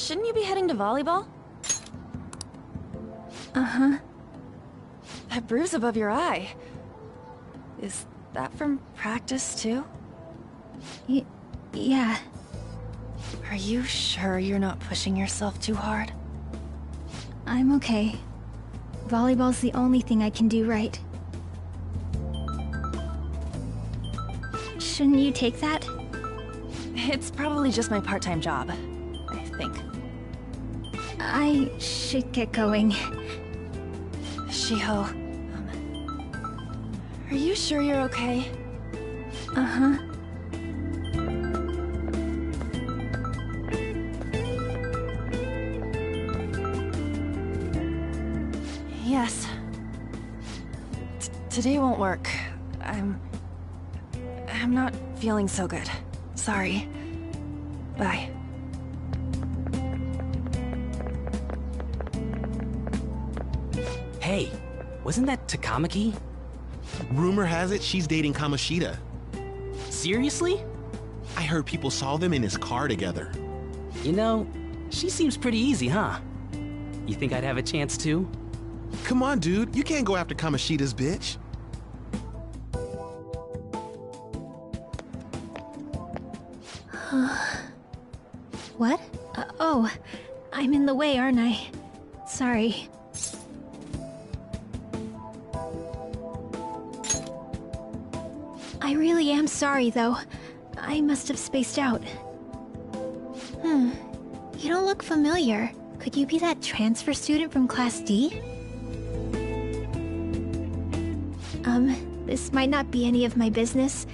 shouldn't you be heading to volleyball? Uh-huh. That bruise above your eye. Is that from practice, too? Yeah. Are you sure you're not pushing yourself too hard? I'm okay. Volleyball's the only thing I can do right. Shouldn't you take that? It's probably just my part-time job, I think. I should get going. Shiho, are you sure you're okay? Uh-huh. Yes. Today won't work. I'm not feeling so good. Sorry. Bye. Hey, wasn't that Takamaki? Rumor has it she's dating Kamoshida. Seriously? I heard people saw them in his car together. You know, she seems pretty easy, huh? You think I'd have a chance too? Come on, dude. You can't go after Kamoshida's bitch. What? Oh, I'm in the way, aren't I? Sorry. I really am sorry, though. I must have spaced out. You don't look familiar. Could you be that transfer student from Class D? This might not be any of my business,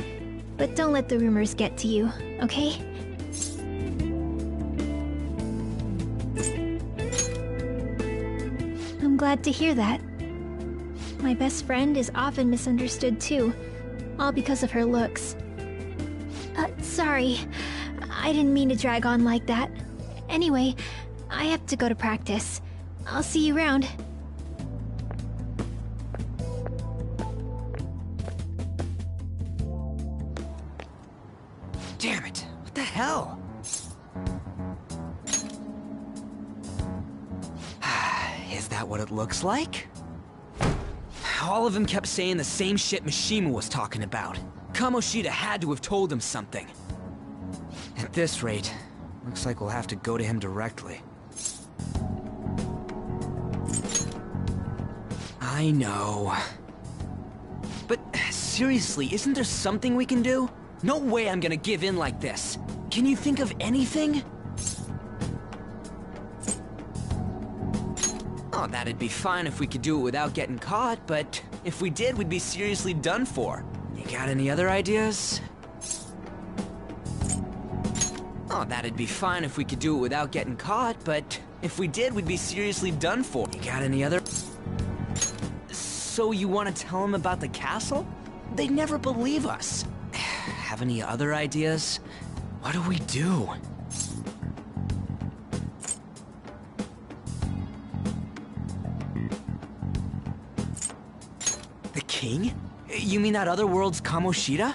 but don't let the rumors get to you, okay? I'm glad to hear that. My best friend is often misunderstood too, all because of her looks. Sorry. I didn't mean to drag on like that. Anyway, I have to go to practice. I'll see you around. Damn it! What the hell? Is that what it looks like? All of them kept saying the same shit Mishima was talking about. Kamoshida had to have told him something. At this rate, looks like we'll have to go to him directly. I know. But seriously, isn't there something we can do? No way I'm gonna give in like this. Can you think of anything? Oh, that'd be fine if we could do it without getting caught, but if we did, we'd be seriously done for. You got any other ideas? Oh, that'd be fine if we could do it without getting caught, but if we did, we'd be seriously done for. You got any other... So you want to tell them about the castle? They'd never believe us. Have any other ideas? What do we do? The king? You mean that other world's Kamoshida?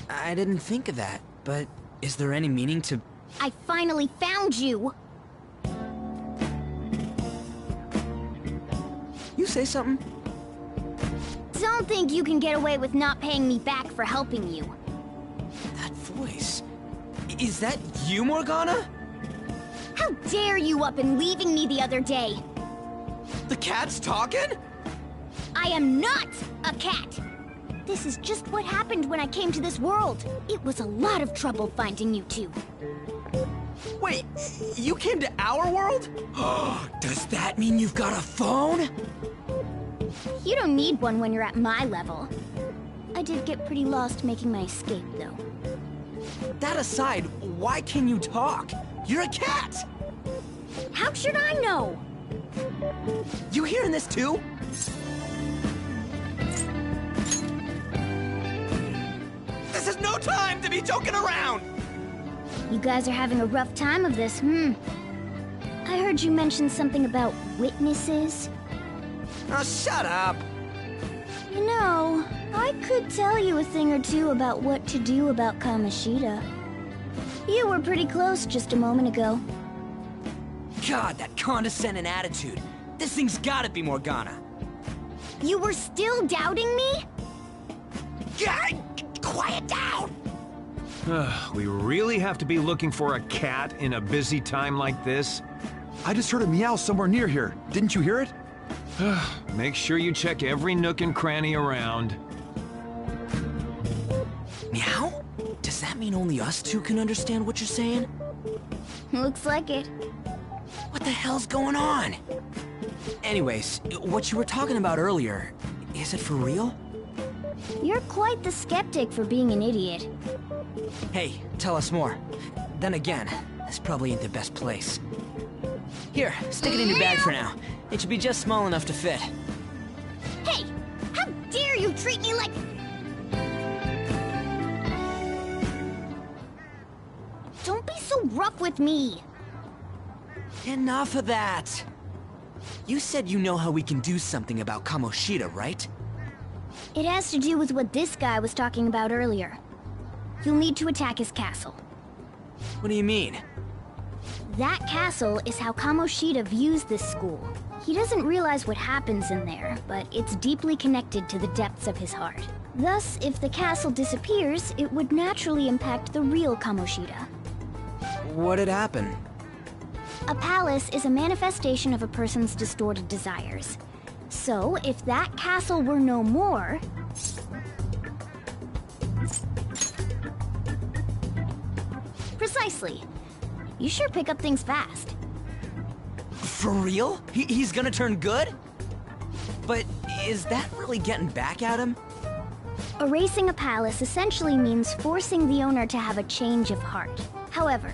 I didn't think of that, but is there any meaning to... I finally found you! You say something? Don't think you can get away with not paying me back for helping you. That voice... Is that you, Morgana? How dare you up and leaving me the other day? The cat's talking? I am not a cat! This is just what happened when I came to this world. It was a lot of trouble finding you two. Wait, you came to our world? Does that mean you've got a phone? You don't need one when you're at my level. I did get pretty lost making my escape, though. That aside, why can you talk? You're a cat! How should I know? You hearing this too? This is no time to be joking around! You guys are having a rough time of this, I heard you mention something about witnesses. Oh, shut up! You know, I could tell you a thing or two about what to do about Kamoshida. You were pretty close just a moment ago. God, that condescending attitude. This thing's gotta be Morgana. You were still doubting me? Quiet down! We really have to be looking for a cat in a busy time like this? I just heard a meow somewhere near here. Didn't you hear it? Make sure you check every nook and cranny around. Meow? Does that mean only us two can understand what you're saying? Looks like it. What the hell's going on? Anyways, what you were talking about earlier, is it for real? You're quite the skeptic for being an idiot. Hey, tell us more. Then again, this probably ain't the best place. Here, stick it in your bag for now. It should be just small enough to fit. Hey! How dare you treat me like... Don't be so rough with me! Enough of that! You said you know how we can do something about Kamoshida, right? It has to do with what this guy was talking about earlier. You'll need to attack his castle. What do you mean? That castle is how Kamoshida views this school. He doesn't realize what happens in there, but it's deeply connected to the depths of his heart. Thus, if the castle disappears, it would naturally impact the real Kamoshida. What'd happen? A palace is a manifestation of a person's distorted desires. So, if that castle were no more... Precisely. You sure pick up things fast. For real? He's gonna turn good? But is that really getting back at him? Erasing a palace essentially means forcing the owner to have a change of heart. However,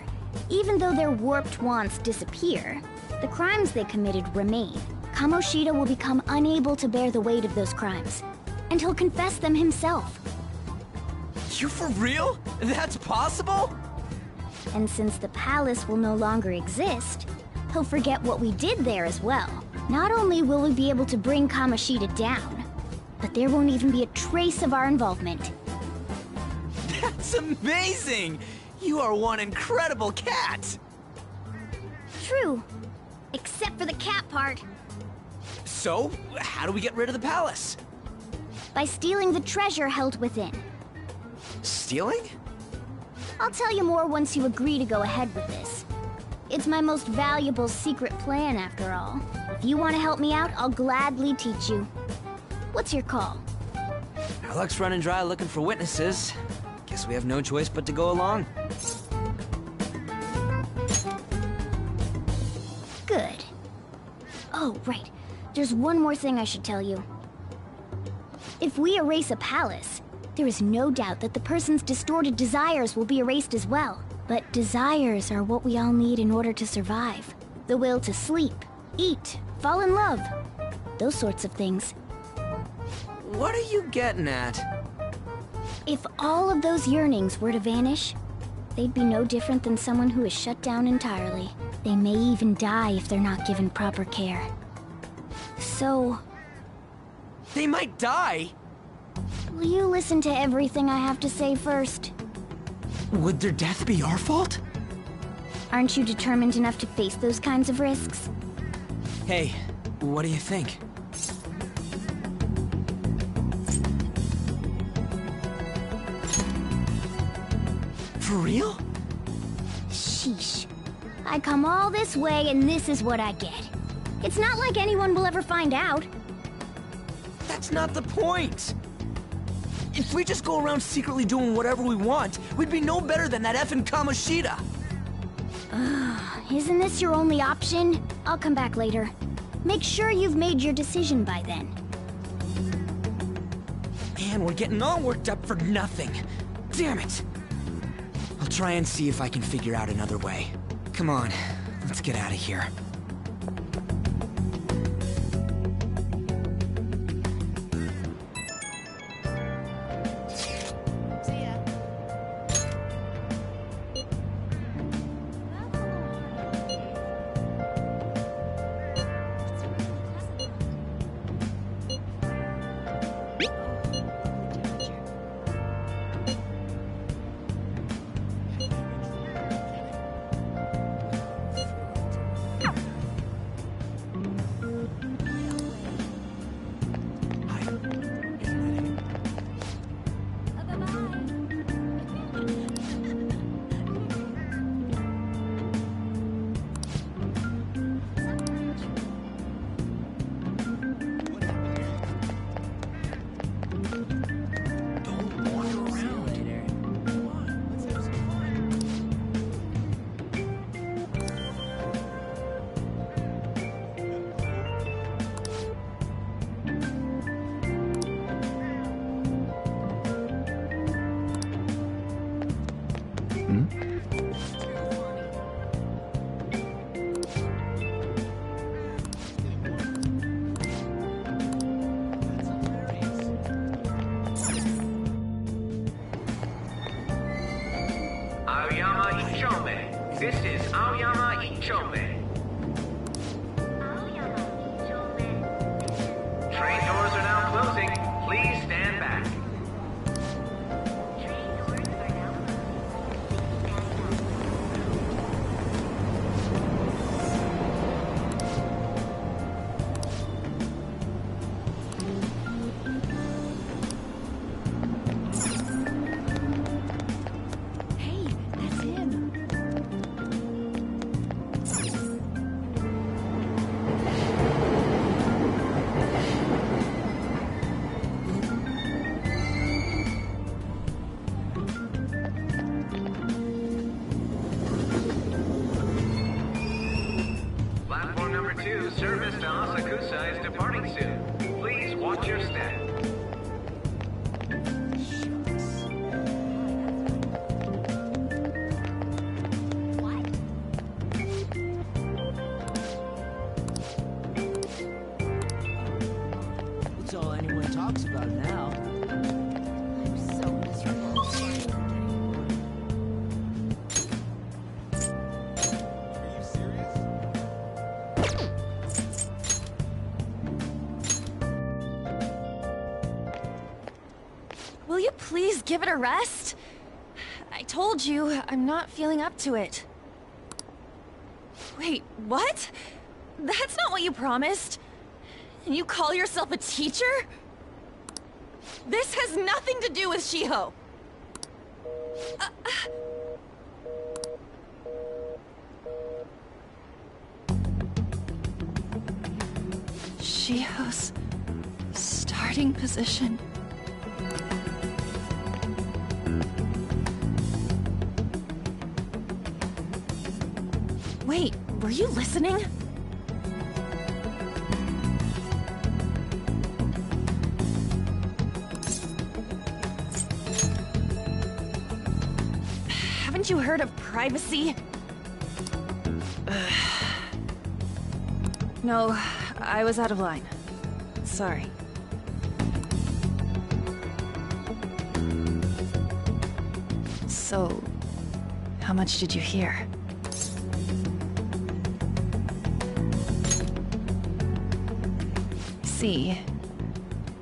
even though their warped wants disappear, the crimes they committed remain. Kamoshida will become unable to bear the weight of those crimes, and he'll confess them himself. You for real? That's possible? And since the palace will no longer exist, he'll forget what we did there as well. Not only will we be able to bring Kamoshida down, but there won't even be a trace of our involvement. That's amazing! You are one incredible cat! True. Except for the cat part. So, how do we get rid of the palace? By stealing the treasure held within. Stealing? I'll tell you more once you agree to go ahead with this. It's my most valuable secret plan, after all. If you want to help me out, I'll gladly teach you. What's your call? Our luck's running dry looking for witnesses. Guess we have no choice but to go along. Good. Oh, right. There's one more thing I should tell you. If we erase a palace, there is no doubt that the person's distorted desires will be erased as well. But desires are what we all need in order to survive. The will to sleep, eat, fall in love. Those sorts of things. What are you getting at? If all of those yearnings were to vanish, they'd be no different than someone who is shut down entirely. They may even die if they're not given proper care. So... They might die? will you listen to everything I have to say first? Would their death be our fault? Aren't you determined enough to face those kinds of risks? Hey, what do you think? For real? Sheesh. I come all this way and this is what I get. It's not like anyone will ever find out. That's not the point! If we just go around secretly doing whatever we want, we'd be no better than that effing Kamoshida! Isn't this your only option? I'll come back later. Make sure you've made your decision by then. Man, we're getting all worked up for nothing. Damn it! I'll try and see if I can figure out another way. Come on, let's get out of here. This is Aoyama Ichome. Train doors are now closing. Please stand back. Hey, that's him. Platform number 2, service to Asakusa is departing soon. Please watch your step. It's all anyone talks about now. I'm so miserable. Will you please give it a rest? I told you, I'm not feeling up to it. Wait, what? That's not what you promised. And you call yourself a teacher? This has nothing to do with Shiho. Shiho's starting position. Wait, were you listening? Haven't you heard of privacy? No, I was out of line. Sorry. So, how much did you hear? See,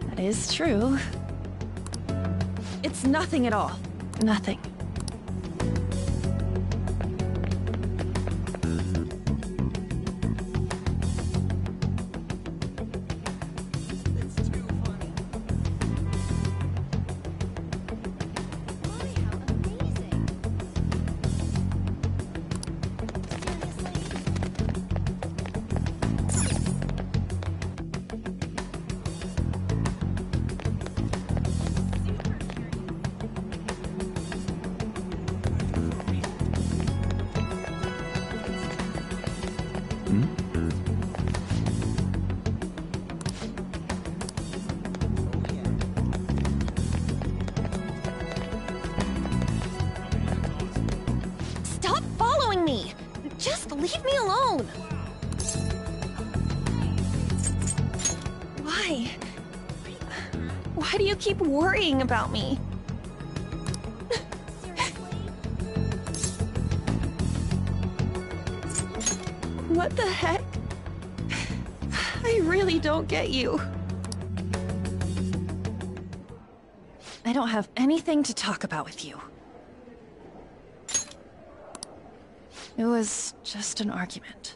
that is true. It's nothing at all. Nothing. Stop following me! Just leave me alone! Why? Why do you keep worrying about me? What the heck? I really don't get you. I don't have anything to talk about with you. It was just an argument.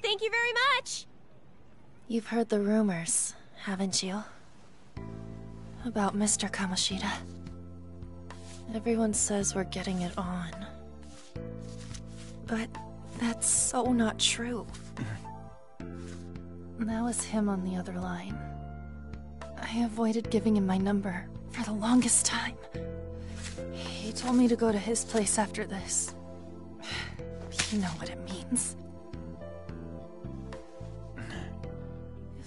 Thank you very much! You've heard the rumors, haven't you? About Mr. Kamoshida. Everyone says we're getting it on. But that's so not true. That was him on the other line. I avoided giving him my number for the longest time. He told me to go to his place after this. You know what it means.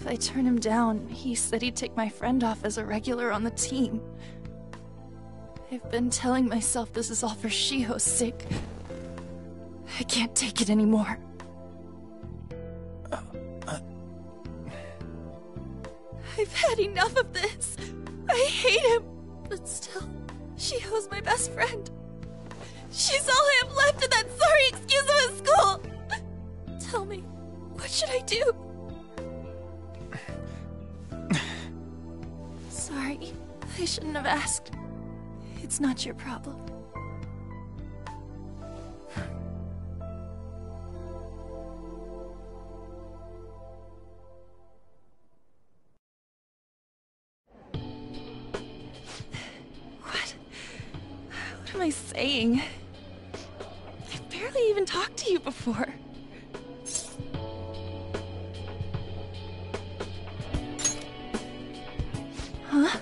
If I turn him down, he said he'd take my friend off as a regular on the team. I've been telling myself this is all for Shiho's sake. I can't take it anymore. I've had enough of this. I hate him. But still, Shiho's my best friend. She's all I have left in that sorry excuse of a school. Tell me, what should I do? Sorry, I shouldn't have asked. It's not your problem. What am I saying? I've barely even talked to you before. Huh?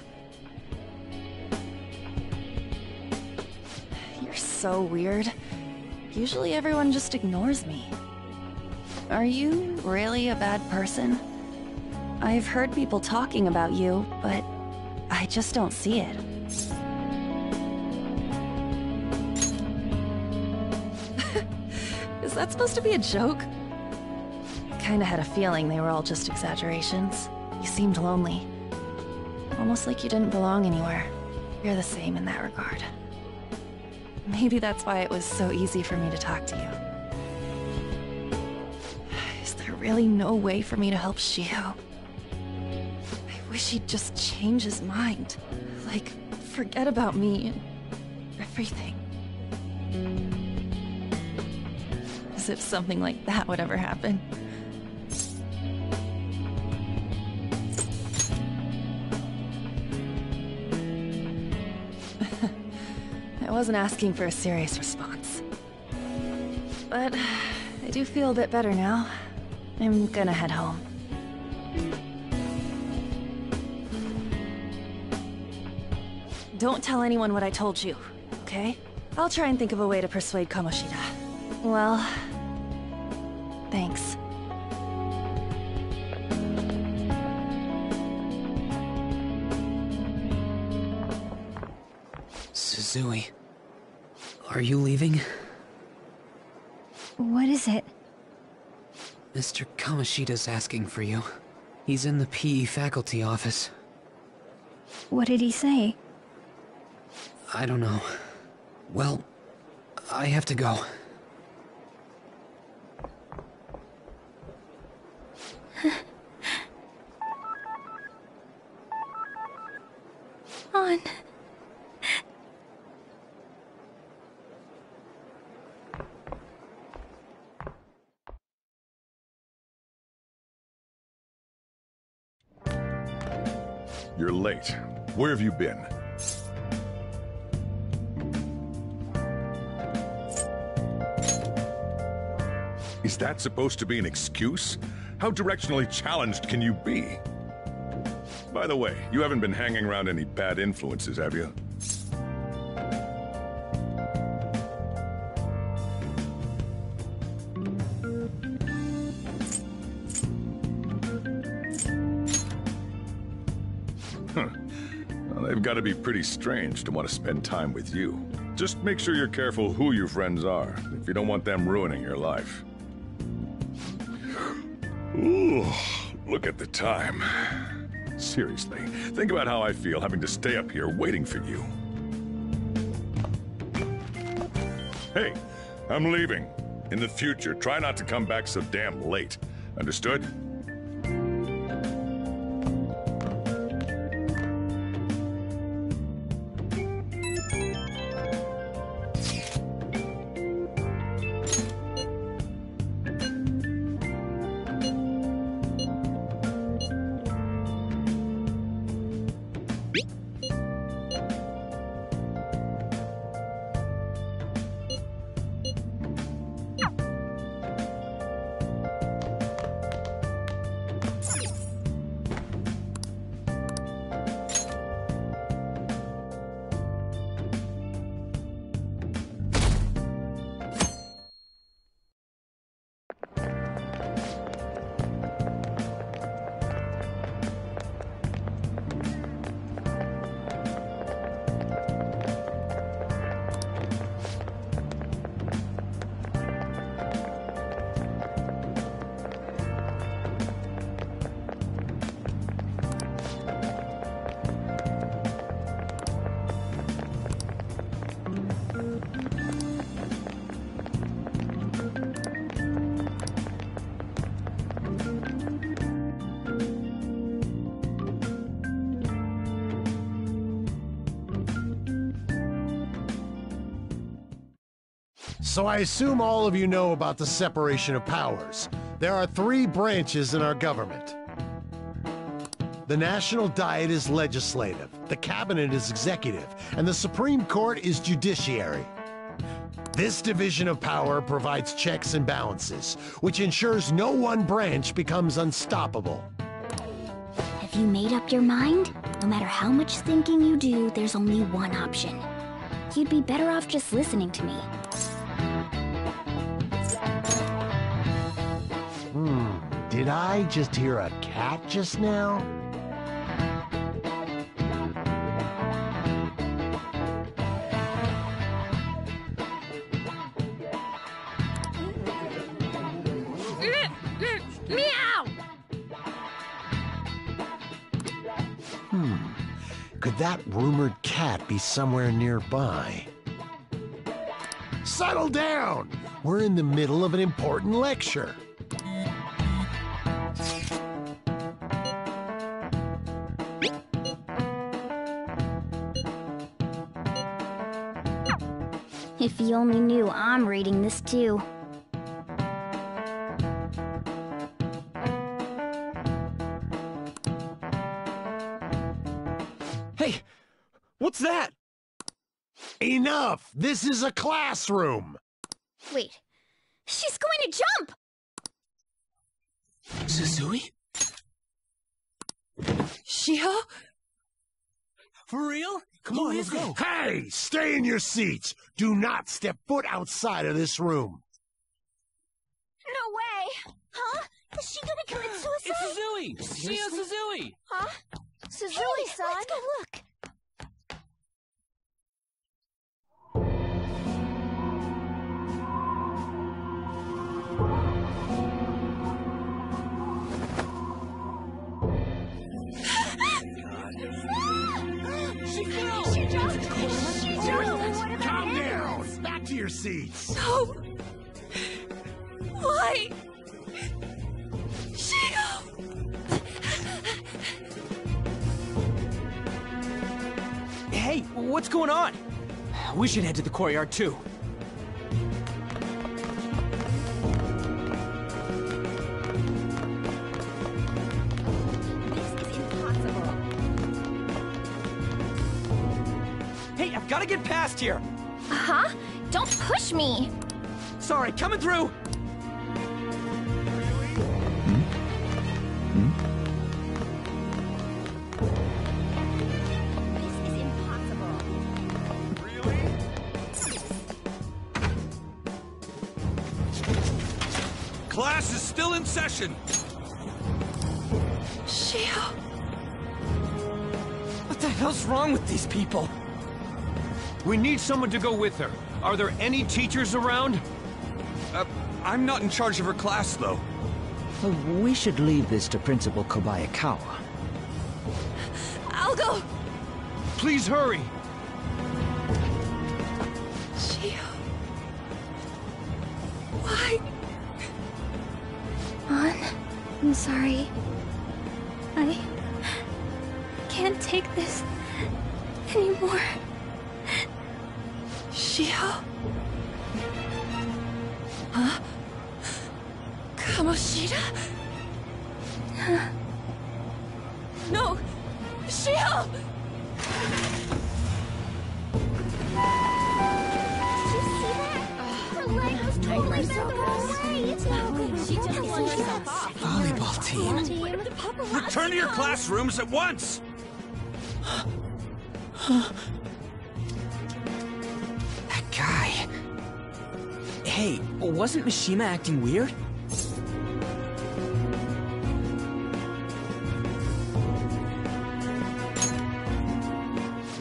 You're so weird. Usually everyone just ignores me. Are you really a bad person? I've heard people talking about you, but I just don't see it. Is that supposed to be a joke? Kinda had a feeling they were all just exaggerations. You seemed lonely. Almost like you didn't belong anywhere. You're the same in that regard. Maybe that's why it was so easy for me to talk to you. Is there really no way for me to help Shiho? I wish he'd just change his mind. Like, forget about me and everything. As if something like that would ever happen. I wasn't asking for a serious response. But I do feel a bit better now. I'm gonna head home. Don't tell anyone what I told you, okay? I'll try and think of a way to persuade Kamoshida. Well, thanks. Suzui, are you leaving? What is it? Mr. Kamoshida's asking for you. He's in the PE faculty office. What did he say? I don't know. Well, I have to go. On. You're late. Where have you been? Is that supposed to be an excuse? How directionally challenged can you be? By the way, you haven't been hanging around any bad influences, have you? Huh. Well, they've got to be pretty strange to want to spend time with you. Just make sure you're careful who your friends are, if you don't want them ruining your life. Ooh, look at the time. Seriously, think about how I feel having to stay up here waiting for you. Hey, I'm leaving. In the future, try not to come back so damn late. Understood? So I assume all of you know about the separation of powers. There are 3 branches in our government. The National Diet is legislative, the Cabinet is executive, and the Supreme Court is judiciary. This division of power provides checks and balances, which ensures no one branch becomes unstoppable. Have you made up your mind? No matter how much thinking you do, there's only one option. You'd be better off just listening to me. Did I just hear a cat just now? Meow! Could that rumored cat be somewhere nearby? Settle down! We're in the middle of an important lecture. If you only knew I'm reading this too. Hey, what's that? Enough! This is a classroom! Wait, she's going to jump! Suzui? Shiho? For real? Come on, let's go. Hey! Stay in your seats! Do not step foot outside of this room! No way! Huh? Is she gonna commit suicide? It's Suzui! Shio Suzui! Huh? Suzui-san? Let's go look. She fell! She jumped! She jumped! Calm down! Back to your seats! No! Why? Shiho! Hey, what's going on? We should head to the courtyard too. Hey, I've got to get past here. Huh? Don't push me! Sorry, coming through. This is impossible. Class is still in session. Shiho! What the hell's wrong with these people? We need someone to go with her. Are there any teachers around? I'm not in charge of her class, though. We should leave this to Principal Kobayakawa. I'll go! Please hurry. Shiho... Why? An, I'm sorry. I can't take this anymore. Shiho? Huh? Kamoshida? No! Shiho! Did you see that? Her leg was totally bent the wrong way! It's not good. She just let herself off. Volleyball team. Return to your classrooms at once! That guy. Hey, wasn't Mishima acting weird?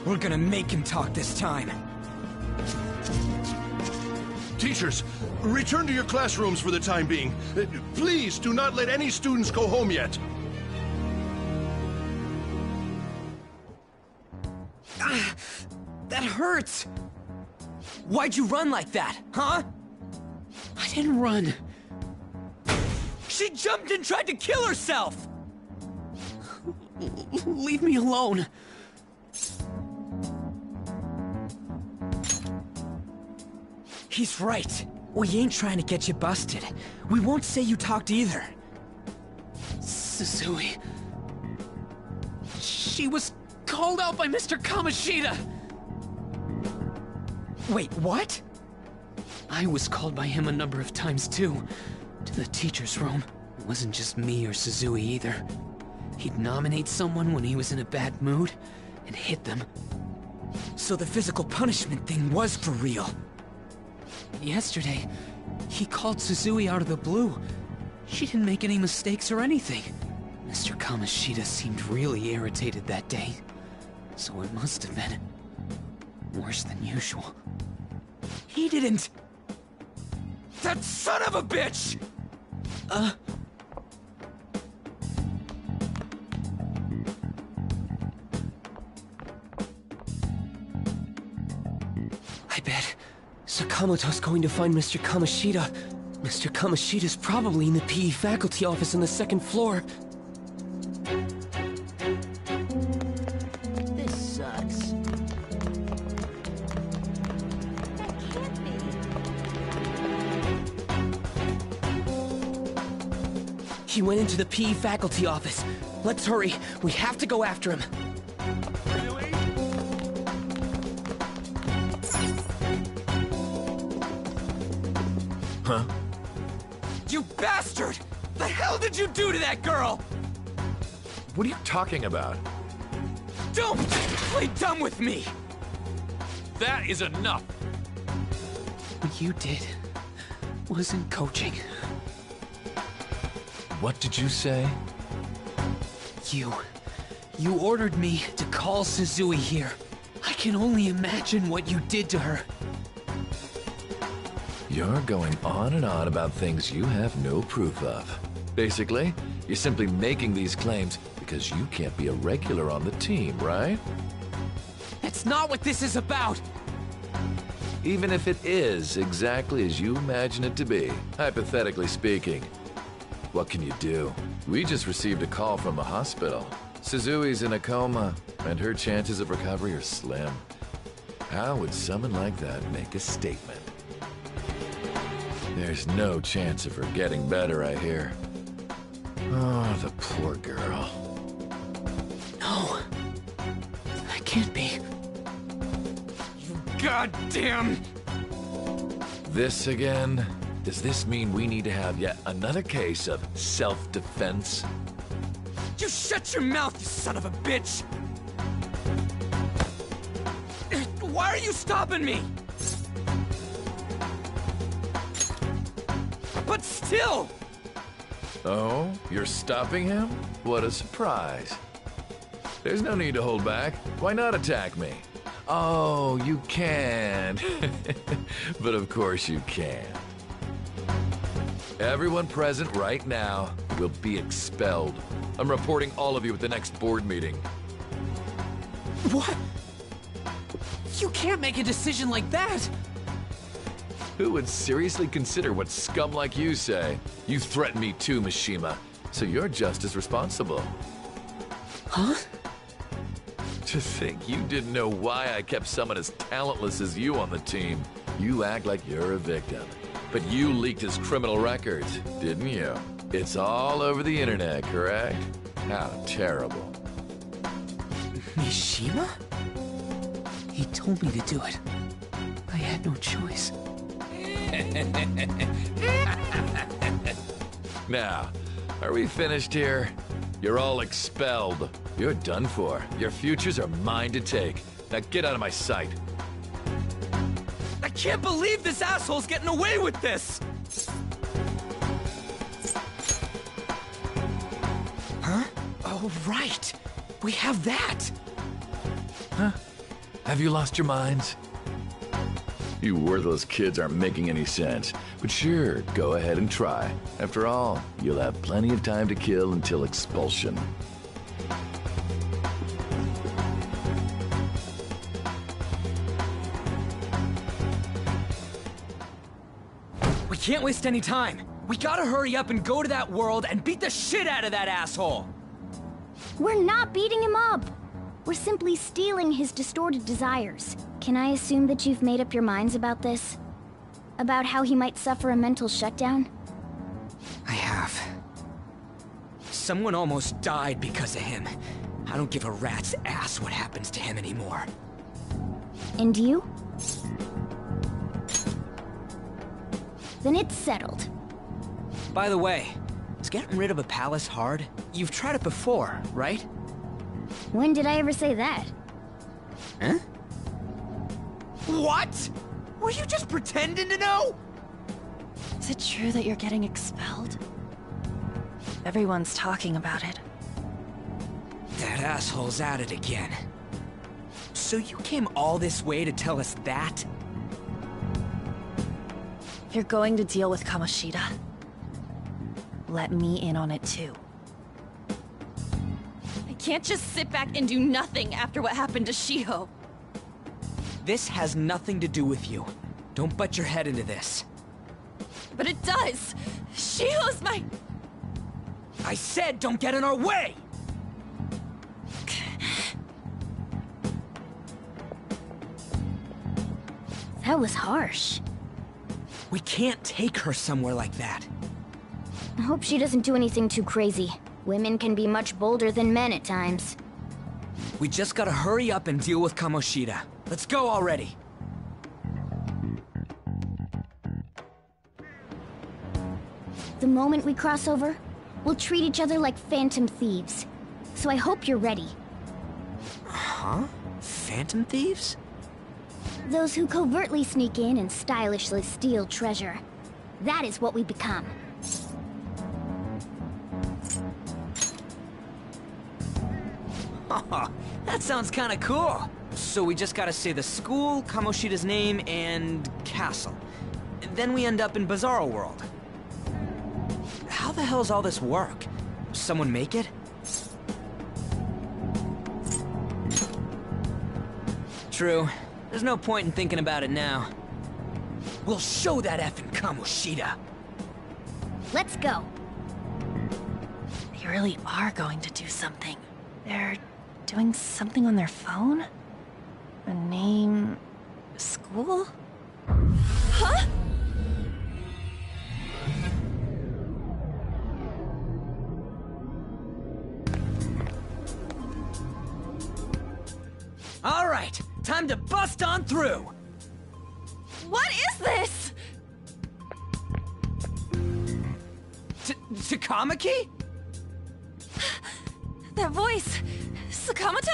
We're gonna make him talk this time. Teachers, return to your classrooms for the time being. Please do not let any students go home yet. That hurts! Why'd you run like that, huh? I didn't run. She jumped and tried to kill herself! Leave me alone. He's right. We ain't trying to get you busted. We won't say you talked either. Suzui... She was called out by Mr. Kamoshida! Wait, what? I was called by him a number of times too, to the teacher's room. It wasn't just me or Suzui either. He'd nominate someone when he was in a bad mood, and hit them. So the physical punishment thing was for real. Yesterday, he called Suzui out of the blue. She didn't make any mistakes or anything. Mr. Kamoshida seemed really irritated that day, so it must have been worse than usual. He didn't... That son of a bitch! I bet Sakamoto's going to find Mr. Kamoshida. Mr. Kamoshida's probably in the PE faculty office on the second floor. This sucks. That can't be. He went into the PE faculty office. Let's hurry. We have to go after him. Huh? You bastard! The hell did you do to that girl? What are you talking about? Don't play dumb with me! That is enough! What you did wasn't coaching. What did you say? You ordered me to call Suzui here. I can only imagine what you did to her. You're going on and on about things you have no proof of. Basically, you're simply making these claims because you can't be a regular on the team, right? That's not what this is about! Even if it is exactly as you imagine it to be, hypothetically speaking, what can you do? We just received a call from the hospital. Suzui's in a coma, and her chances of recovery are slim. How would someone like that make a statement? There's no chance of her getting better, I hear. Oh, the poor girl. No. That can't be. You goddamn... This again? Does this mean we need to have yet another case of self-defense? You shut your mouth, you son of a bitch! Why are you stopping me? But still! Oh, you're stopping him? What a surprise. There's no need to hold back. Why not attack me? Oh, you can. But of course you can. Everyone present right now will be expelled. I'm reporting all of you at the next board meeting. What? You can't make a decision like that! Who would seriously consider what scum like you say? You threatened me too, Mishima, so you're just as responsible. Huh? To think you didn't know why I kept someone as talentless as you on the team. You act like you're a victim. But you leaked his criminal records, didn't you? It's all over the internet, correct? How terrible. Mishima? He told me to do it. I had no choice. Now, are we finished here? You're all expelled. You're done for. Your futures are mine to take. Now get out of my sight. I can't believe this asshole's getting away with this! Huh? Oh, right. We have that. Huh? Have you lost your minds? You worthless kids aren't making any sense. But sure, go ahead and try. After all, you'll have plenty of time to kill until expulsion. We can't waste any time. We gotta hurry up and go to that world and beat the shit out of that asshole! We're not beating him up! We're simply stealing his distorted desires. Can I assume that you've made up your minds about this? About how he might suffer a mental shutdown? I have. Someone almost died because of him. I don't give a rat's ass what happens to him anymore. And you? Then it's settled. By the way, is getting rid of a palace hard? You've tried it before, right? When did I ever say that? Huh? What? Were you just pretending to know? Is it true that you're getting expelled? Everyone's talking about it. That asshole's at it again. So you came all this way to tell us that? If you're going to deal with Kamoshida, let me in on it too. I can't just sit back and do nothing after what happened to Shiho. This has nothing to do with you. Don't butt your head into this. But it does! Shiho's my... I said don't get in our way! That was harsh. We can't take her somewhere like that. I hope she doesn't do anything too crazy. Women can be much bolder than men at times. We just gotta hurry up and deal with Kamoshida. Let's go already. The moment we cross over, we'll treat each other like phantom thieves. So I hope you're ready. Huh? Phantom thieves? Those who covertly sneak in and stylishly steal treasure. That is what we become. That sounds kinda cool. So we just gotta say the school, Kamoshida's name, and castle. Then we end up in Bizarro World. How the hell's all this work? Someone make it? True. There's no point in thinking about it now. We'll show that effing Kamoshida. Let's go. They really are going to do something. They're doing something on their phone? A name... school? Huh? All right, time to bust on through. What is this? Takamaki? That voice... Sakamoto?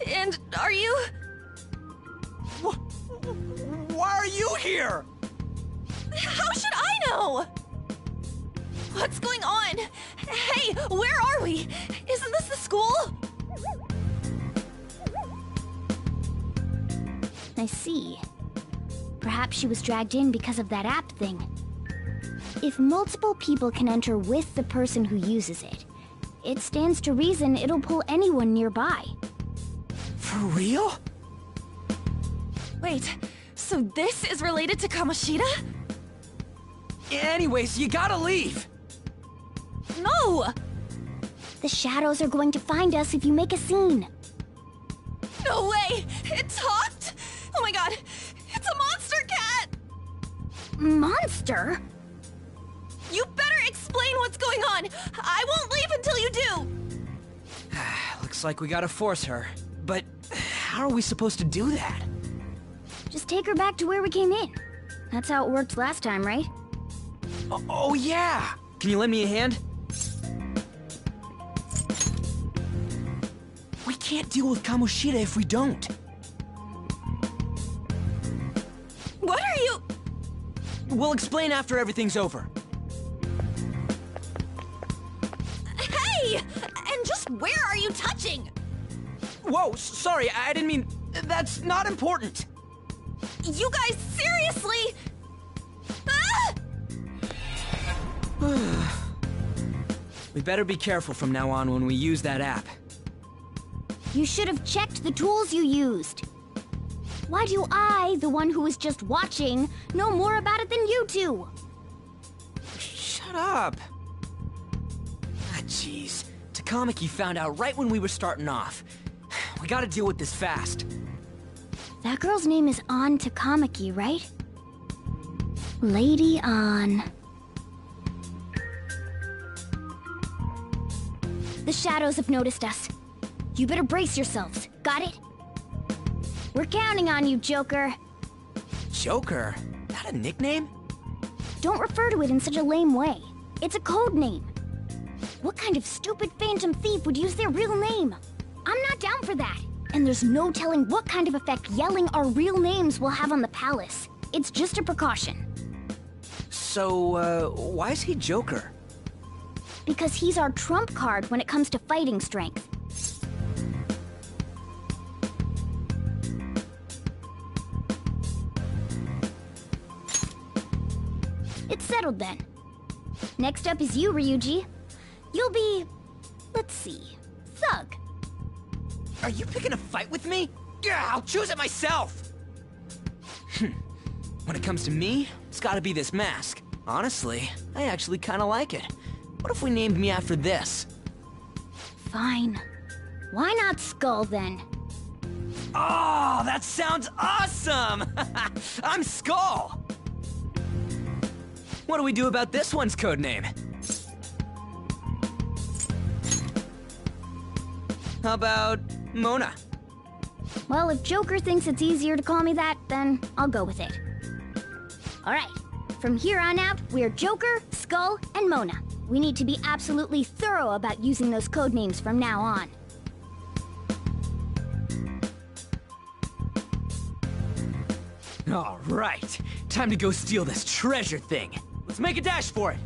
And are you... Why are you here? How should I know? What's going on? Hey, where are we? Isn't this the school? I see. Perhaps she was dragged in because of that app thing. If multiple people can enter with the person who uses it, it stands to reason it'll pull anyone nearby. For real? Wait, so this is related to Kamoshida? Anyways, you gotta leave. No! The shadows are going to find us if you make a scene. No way! It talked? Oh my god! It's a monster cat! Monster? You better explain what's going on! I won't leave until you do! Looks like we gotta force her. But how are we supposed to do that? Just take her back to where we came in. That's how it worked last time, right? Oh yeah! Can you lend me a hand? We can't deal with Kamoshida if we don't. What are you... We'll explain after everything's over. Hey! And just where are you touching? Whoa, sorry, I didn't mean... That's not important. You guys, seriously? Ah! We better be careful from now on when we use that app. You should have checked the tools you used. Why do I, the one who was just watching, know more about it than you two? Shut up. Ah, jeez. Takamaki found out right when we were starting off. We gotta deal with this fast. That girl's name is Takamaki, right? Lady on. The shadows have noticed us. You better brace yourselves. Got it? We're counting on you, Joker. Joker? That a nickname? Don't refer to it in such a lame way. It's a code name. What kind of stupid phantom thief would use their real name? I'm not down for that. And there's no telling what kind of effect yelling our real names will have on the palace. It's just a precaution. So, why is he Joker? Because he's our trump card when it comes to fighting strength. It's settled then. Next up is you, Ryuji. You'll be... let's see... Thug. Are you picking a fight with me? Yeah, I'll choose it myself! When it comes to me, it's gotta be this mask. Honestly, I actually kinda like it. What if we named me after this? Fine. Why not Skull, then? Oh, that sounds awesome! I'm Skull! What do we do about this one's codename? How about Mona? Well, if Joker thinks it's easier to call me that, then I'll go with it. Alright, from here on out, we're Joker, Skull, and Mona. We need to be absolutely thorough about using those codenames from now on. Alright, time to go steal this treasure thing. Let's make a dash for it.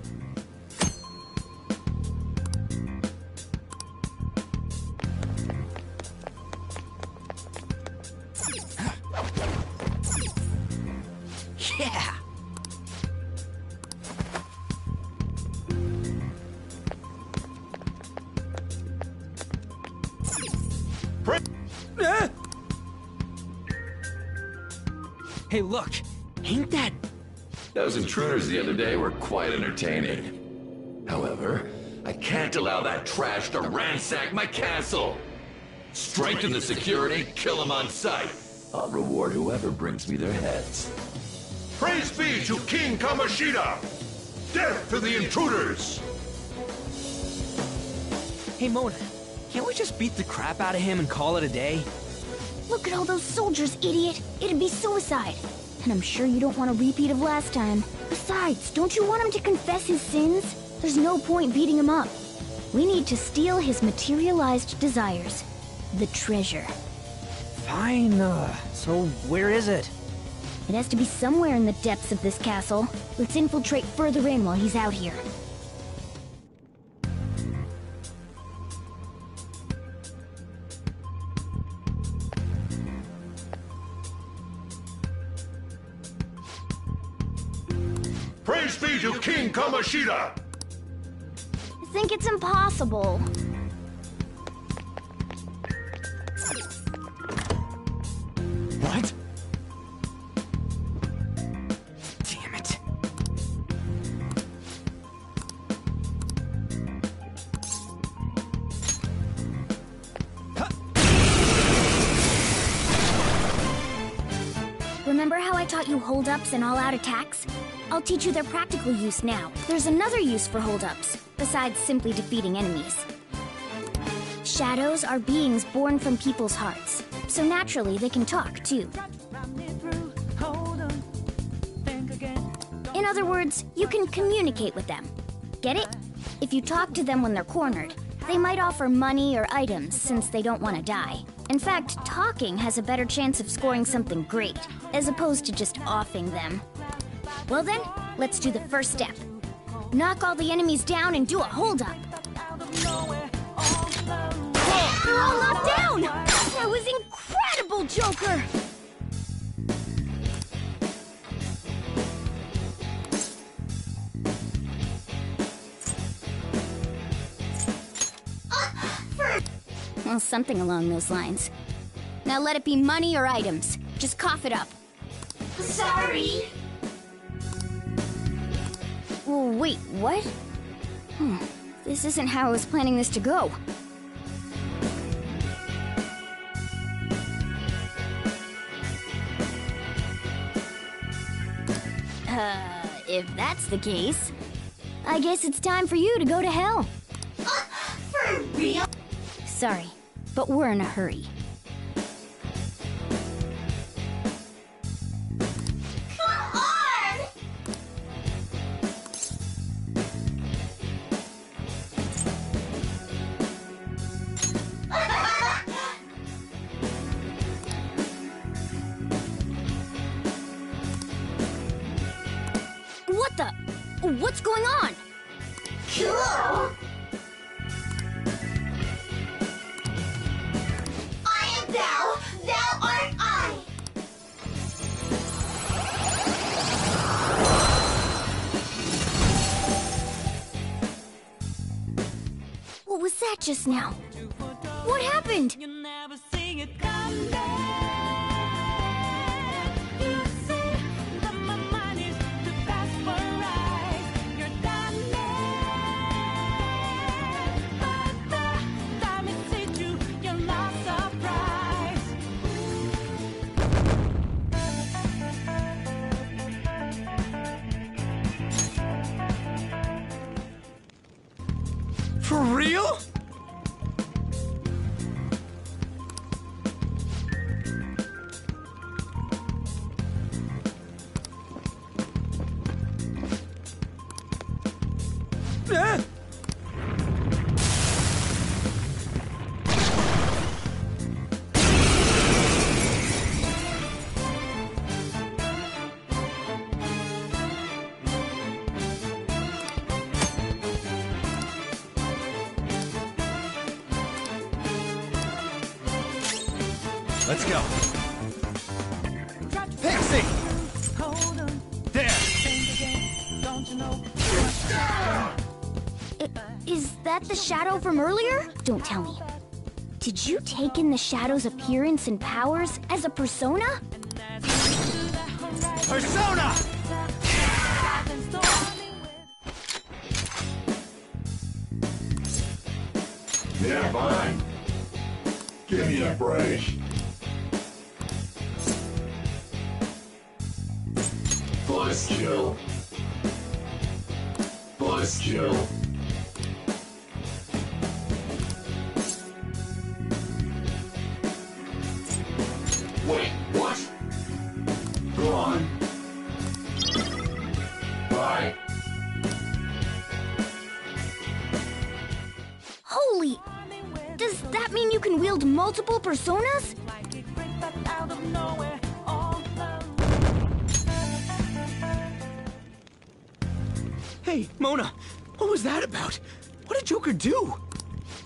Yeah! Hey, look! Ain't that... Those intruders the other day were quite entertaining. However, I can't allow that trash to ransack my castle! Strengthen the security, kill them on sight. I'll reward whoever brings me their heads. Praise be to King Kamoshida! Death to the intruders! Hey, Mona, can't we just beat the crap out of him and call it a day? Look at all those soldiers, idiot! It'd be suicide. And I'm sure you don't want a repeat of last time. Besides, don't you want him to confess his sins? There's no point beating him up. We need to steal his materialized desires. The treasure. Fine, so where is it? It has to be somewhere in the depths of this castle. Let's infiltrate further in while he's out here. Praise be to King Kamoshida! I think it's impossible. What? Damn it. Remember how I taught you hold-ups and all-out attacks? I'll teach you their practical use now. There's another use for hold-ups, besides simply defeating enemies. Shadows are beings born from people's hearts, so naturally they can talk, too. In other words, you can communicate with them. Get it? If you talk to them when they're cornered, they might offer money or items since they don't want to die. In fact, talking has a better chance of scoring something great, as opposed to just offing them. Well then, let's do the first step. Knock all the enemies down and do a hold-up. They're all knocked down! That was incredible, Joker! Well, something along those lines. Now let it be money or items. Just cough it up. Sorry. Oh, wait, what? This isn't how I was planning this to go. If that's the case, I guess it's time for you to go to hell. For real? Sorry, but we're in a hurry. Come on! What the? What's going on? Cool! I am thou, thou art I! What was that just now? What happened? For real? Ah! Let's go. Pixie! There! Is that the shadow from earlier? Don't tell me. Did you take in the shadow's appearance and powers as a persona? Persona! Yeah, fine. Give me a break. Buzzkill. Buzzkill. Wait, what? Go on. Bye. Holy! Does that mean you can wield multiple personas? Hey, Mona, what was that about? What did Joker do?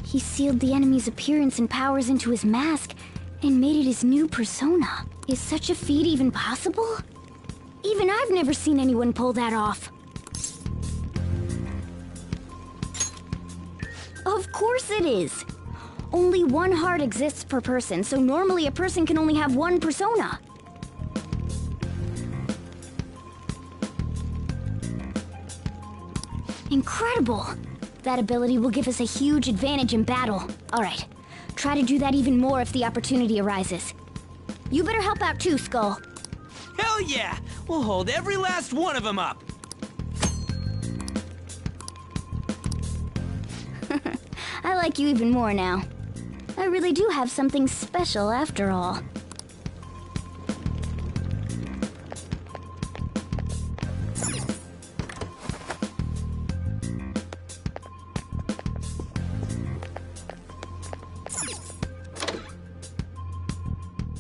He sealed the enemy's appearance and powers into his mask and made it his new persona. Is such a feat even possible? Even I've never seen anyone pull that off. Of course it is. Only one heart exists per person, so normally a person can only have one persona. Incredible! That ability will give us a huge advantage in battle. Alright, try to do that even more if the opportunity arises. You better help out too, Skull. Hell yeah! We'll hold every last one of them up! I like you even more now. I really do have something special after all.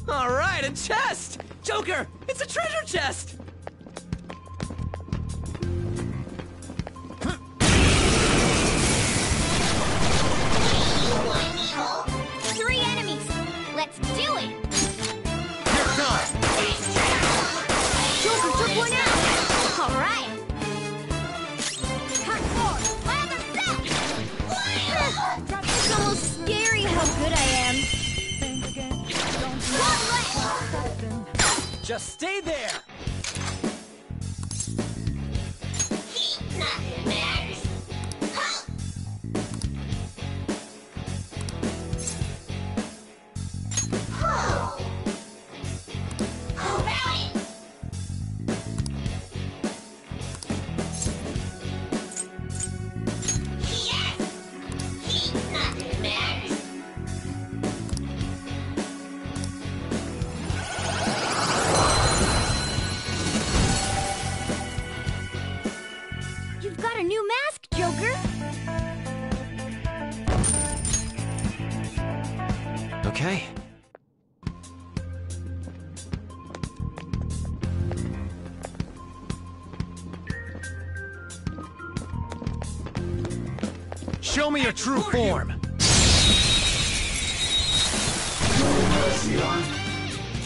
All right, a chest! Joker, it's a treasure chest! 3 enemies! Let's do it! Joker took one out! Alright! Cut 4! Lather set! It's almost scary how good I am. One left! Just stay there! Nothing matters. Show me your true form!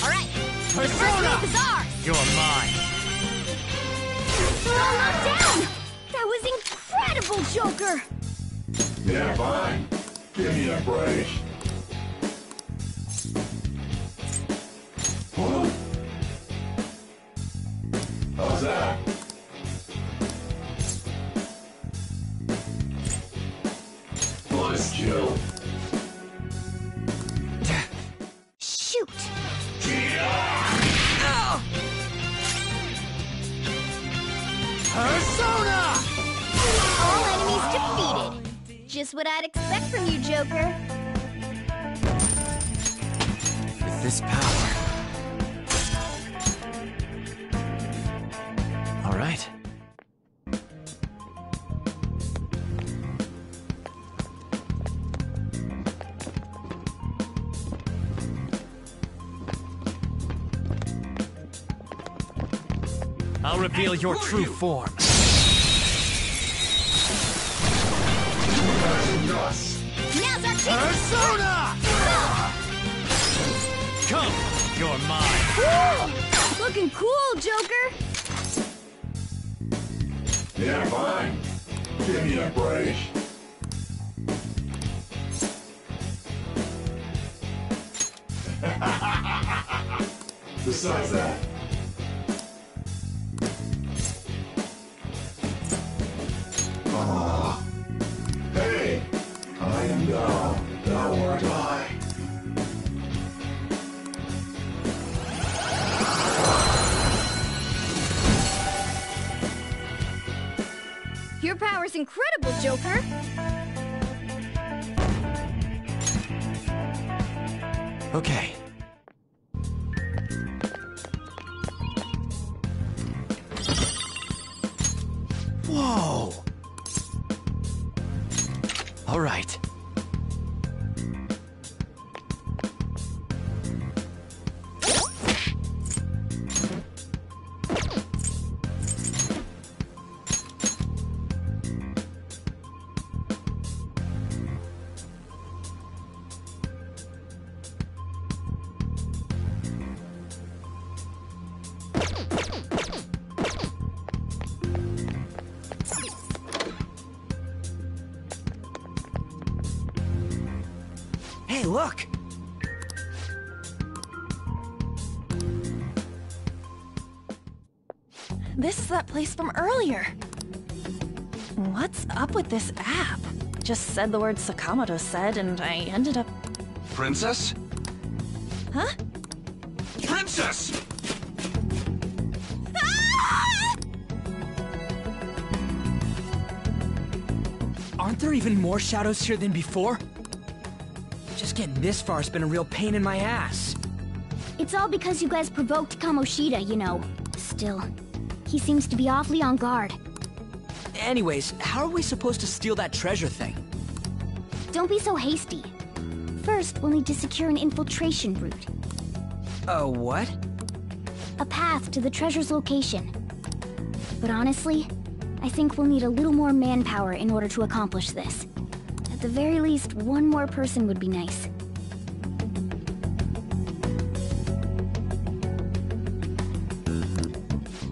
Alright, the first move is ours! You're mine! We're all knocked down! That was incredible, Joker! Yeah, fine. Give me a break. Huh? How's that? Nice kill. Shoot! Persona! All enemies defeated. Just what I'd expect from you, Joker. With this power... All right. I'll reveal your true form. Now's our chance! Persona! Come, you're mine. Woo! Looking cool, Joker! Yeah, fine. Give me a break. Besides that, hey, I am thou art I. Your power's incredible, Joker! Okay. Whoa! All right. Hey, look! This is that place from earlier. What's up with this app? Just said the word Sakamoto said, and I ended up... Princess? Huh? Princess! Aren't there even more shadows here than before? Just getting this far has been a real pain in my ass. It's all because you guys provoked Kamoshida, you know. Still, he seems to be awfully on guard. Anyways, how are we supposed to steal that treasure thing? Don't be so hasty. First, we'll need to secure an infiltration route. What? A path to the treasure's location. But honestly, I think we'll need a little more manpower in order to accomplish this. At the very least, one more person would be nice.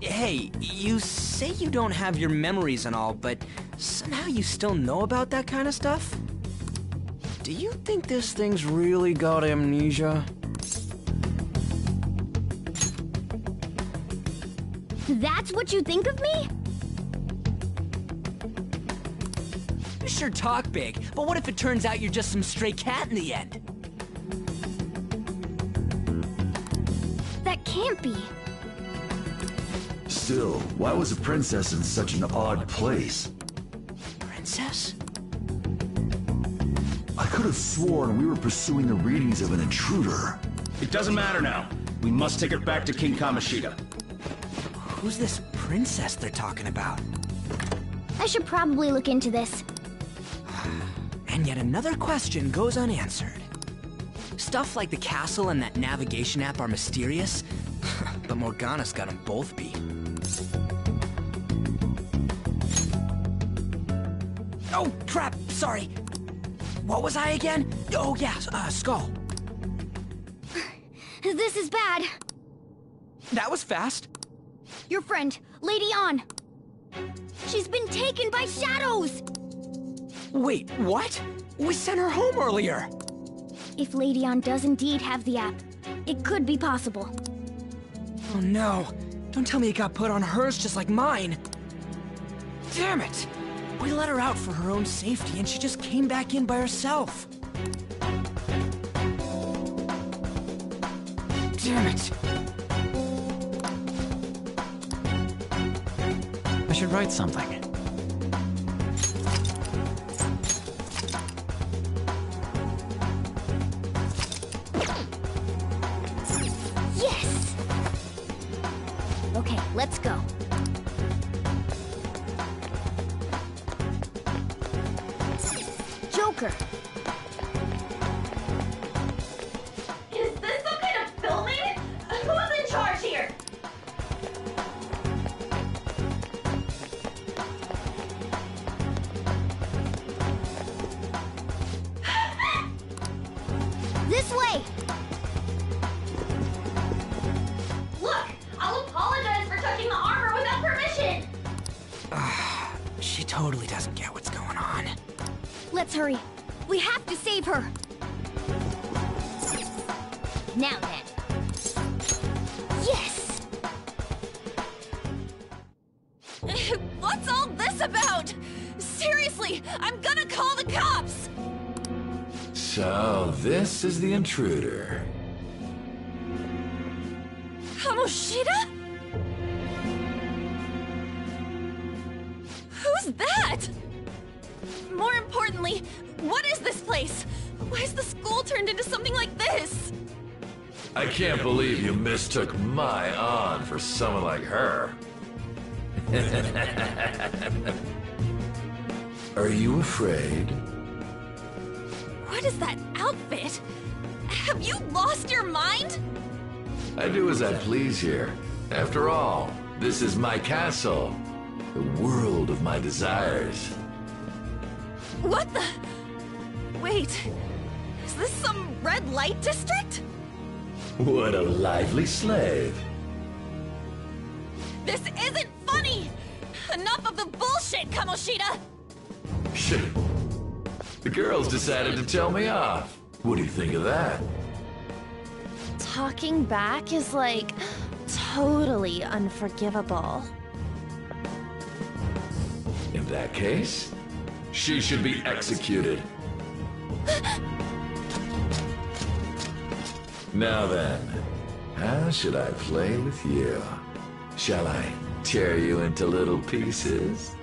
Hey, you say you don't have your memories and all, but somehow you still know about that kind of stuff? Do you think this thing's really got amnesia? That's what you think of me? You sure talk big, but what if it turns out you're just some stray cat in the end? That can't be. Still, why was a princess in such an odd place? Princess? I could have sworn we were pursuing the readings of an intruder. It doesn't matter now. We must take her back to King Kamoshida. Who's this princess they're talking about? I should probably look into this. And yet another question goes unanswered. Stuff like the castle and that navigation app are mysterious, but Morgana's got them both beat. Oh, crap, sorry. What was I again? Oh, yeah, Skull. This is bad. That was fast. Your friend, Lady An. She's been taken by shadows! Wait, what? We sent her home earlier. If Lady An does indeed have the app, it could be possible. Oh no. Don't tell me it got put on hers just like mine. Damn it! We let her out for her own safety and she just came back in by herself. Damn it! I should write something. Yes! Okay, let's go. Joker. Is this some kind of filming? Who's in charge here? This way! Look! I'll apologize for touching the armor without permission! She totally doesn't get what's going on. Let's hurry. We have to save her. Now then. Yes! What's all this about? Seriously, I'm gonna call the cops! So, this is the intruder. Kamoshida? Who's that? More importantly, what is this place? Why is the school turned into something like this? I can't believe you mistook my An for someone like her. Are you afraid? What is that outfit? Have you lost your mind? I do as I please here. After all, this is my castle. The world of my desires. What the? Wait, is this some red light district? What a lively slave. This isn't funny! Enough of the bullshit, Kamoshida! The girls decided to tell me off. What do you think of that? Talking back is like totally unforgivable. In that case, she should be executed. Now then, how should I play with you? Shall I tear you into little pieces?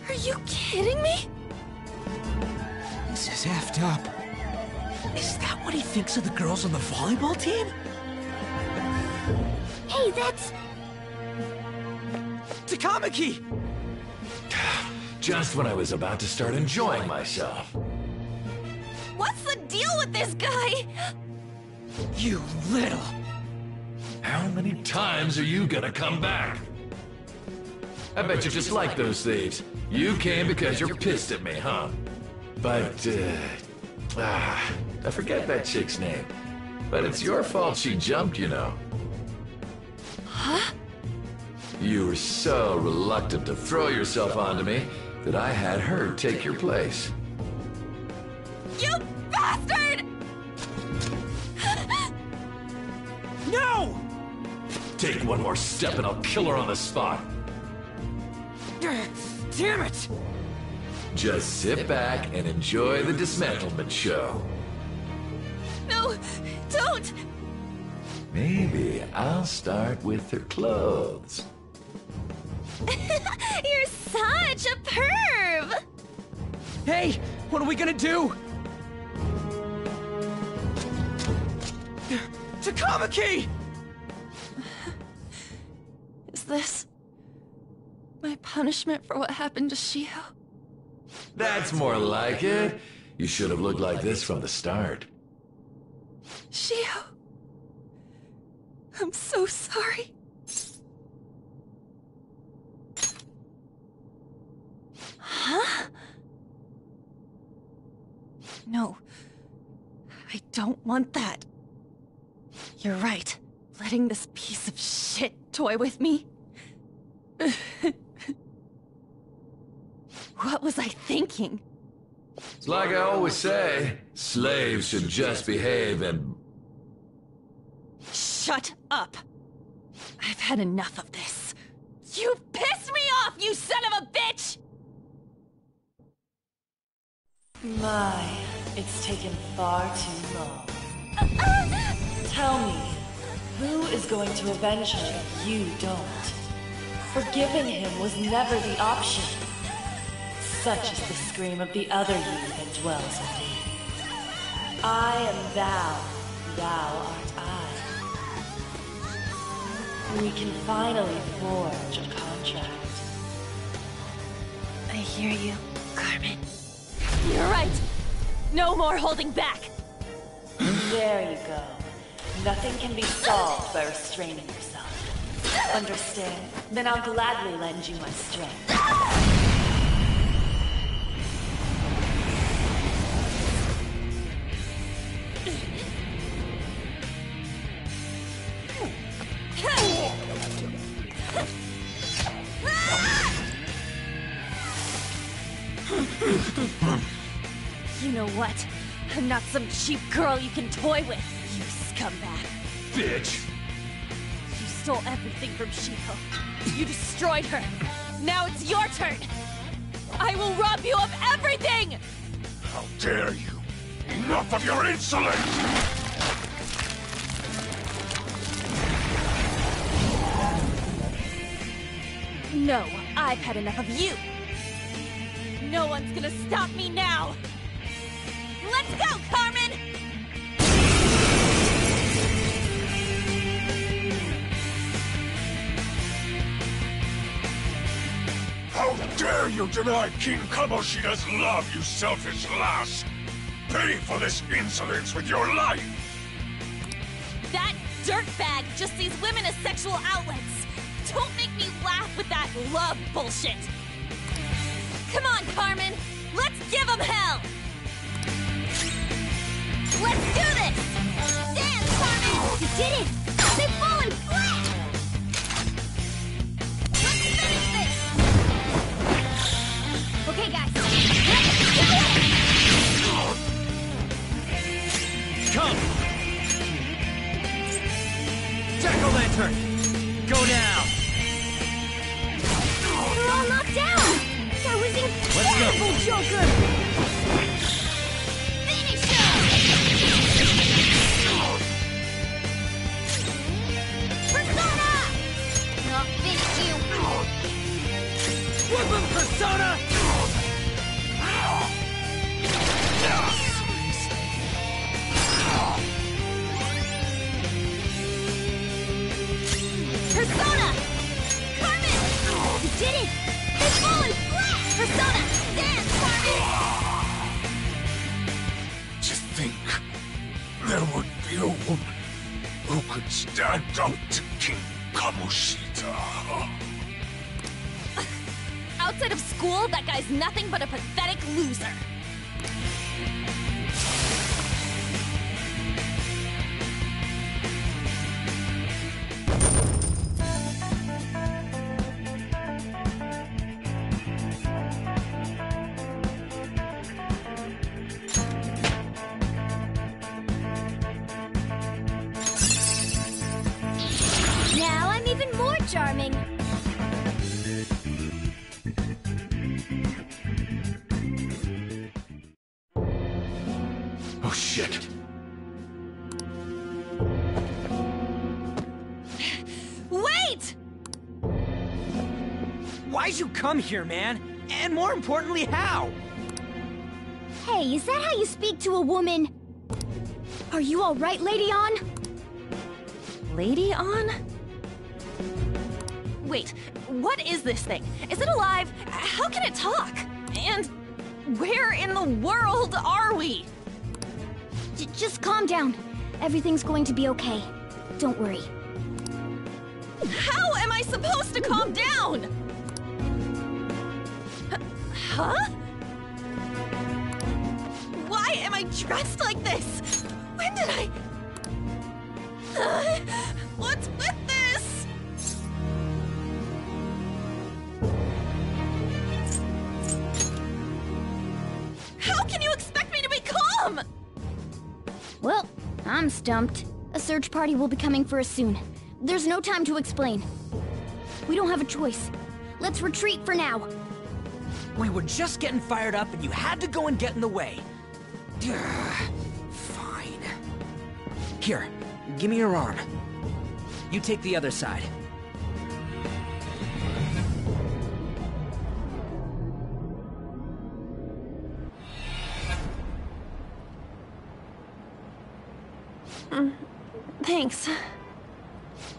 Are you kidding me? This is effed up. Is that what he thinks of the girls on the volleyball team? Hey, that's... Takamaki! Just when I was about to start enjoying myself. What's the deal with this guy? You little... How many times are you gonna come back? I bet you just like those thieves. You came because you're pissed at me, huh? But, I forget that chick's name. But it's your fault she jumped, you know. Huh? You were so reluctant to throw yourself onto me that I had her take your place. You bastard! No! Take one more step and I'll kill her on the spot. Damn it! Just sit back and enjoy the dismantlement show. No, don't! Maybe I'll start with her clothes. You're such a perv! Hey, what are we gonna do? Takamaki! Is this my punishment for what happened to Shio? That's more like it. You should have looked like this from the start. Shio, I'm so sorry. Huh? want that. You're right. Letting this piece of shit toy with me. What was I thinking? It's like I always say, slaves should just behave and... Shut up! I've had enough of this. You pissed me off, you son of a bitch! My, it's taken far too long. Tell me, who is going to avenge her if you don't? Forgiving him was never the option. Such is the scream of the other you that dwells within. I am thou, thou art I. We can finally forge a contract. I hear you, Carmen. You're right! No more holding back! There you go. Nothing can be solved by restraining yourself. Understand? Then I'll gladly lend you my strength. You know what? I'm not some cheap girl you can toy with, you scumbag. Bitch! You stole everything from Shiko. You destroyed her. Now it's your turn. I will rob you of everything! How dare you! Enough of your insolence! No, I've had enough of you. No one's gonna stop me now. Let's go, Carmen! How dare you deny King Kamoshida's love, you selfish lass! Pay for this insolence with your life! That dirtbag just sees women as sexual outlets. Don't make me laugh with that love bullshit. Come on, Carmen! Let's give them hell! Let's do this! Dance, Carmen! You did it! They've fallen flat! Let's finish this! Okay, guys. Let's do it! Come! Jack-o'-lantern! Go now! They're all knocked down! That was incredible, Joker! Finish him! Persona! Not finish you! Whoop him, Persona! Persona! Carmen! You did it! They've fallen flat! Persona! Dance, Carmen! To think there would be a woman who could stand up to King Kamoshida. Outside of school, that guy's nothing but a pathetic loser. Now I'm even more charming! Oh shit! Wait! Why'd you come here, man? And more importantly, how? Hey, is that how you speak to a woman? Are you alright, Lady On? Lady On? Wait, what is this thing? Is it alive? How can it talk? And where in the world are we? Just calm down. Everything's going to be okay. Don't worry. How am I supposed to calm down? Huh? Why am I dressed like this? When did I... what's with this? How can you expect me to be calm? Well, I'm stumped. A search party will be coming for us soon. There's no time to explain. We don't have a choice. Let's retreat for now. We were just getting fired up and you had to go and get in the way. Fine. Here, give me your arm. You take the other side. Thanks.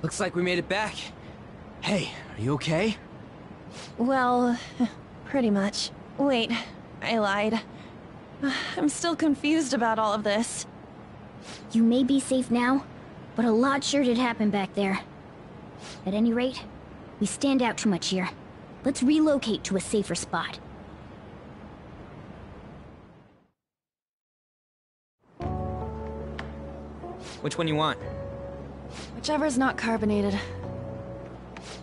Looks like we made it back. Hey, are you okay? Well, pretty much. Wait, I lied. I'm still confused about all of this. You may be safe now, but a lot sure did happen back there. At any rate, we stand out too much here. Let's relocate to a safer spot. Which one you want? Whichever's not carbonated.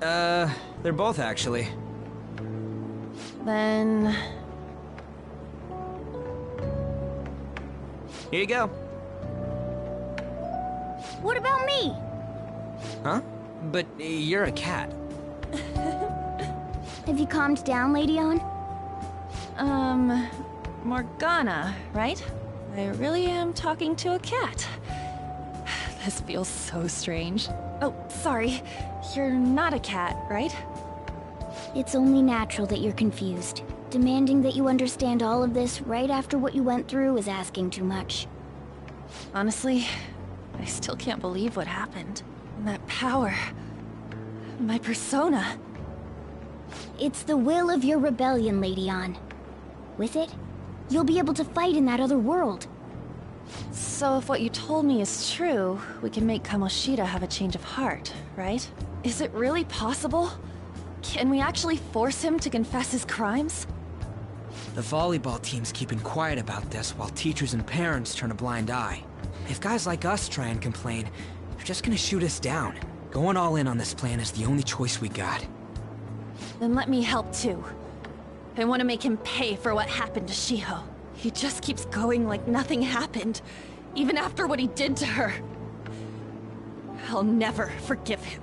They're both actually. Then... Here you go. What about me? Huh? But you're a cat. Have you calmed down, Lady On? Morgana, right? I really am talking to a cat. This feels so strange. Oh, sorry. You're not a cat, right? It's only natural that you're confused. Demanding that you understand all of this right after what you went through is asking too much. Honestly, I still can't believe what happened. And that power... my persona... It's the will of your rebellion, Lady On. With it, you'll be able to fight in that other world. So if what you told me is true, we can make Kamoshida have a change of heart, right? Is it really possible? Can we actually force him to confess his crimes? The volleyball team's keeping quiet about this while teachers and parents turn a blind eye. If guys like us try and complain, they're just gonna shoot us down. Going all in on this plan is the only choice we got. Then let me help too. I want to make him pay for what happened to Shiho. He just keeps going like nothing happened, even after what he did to her. I'll never forgive him.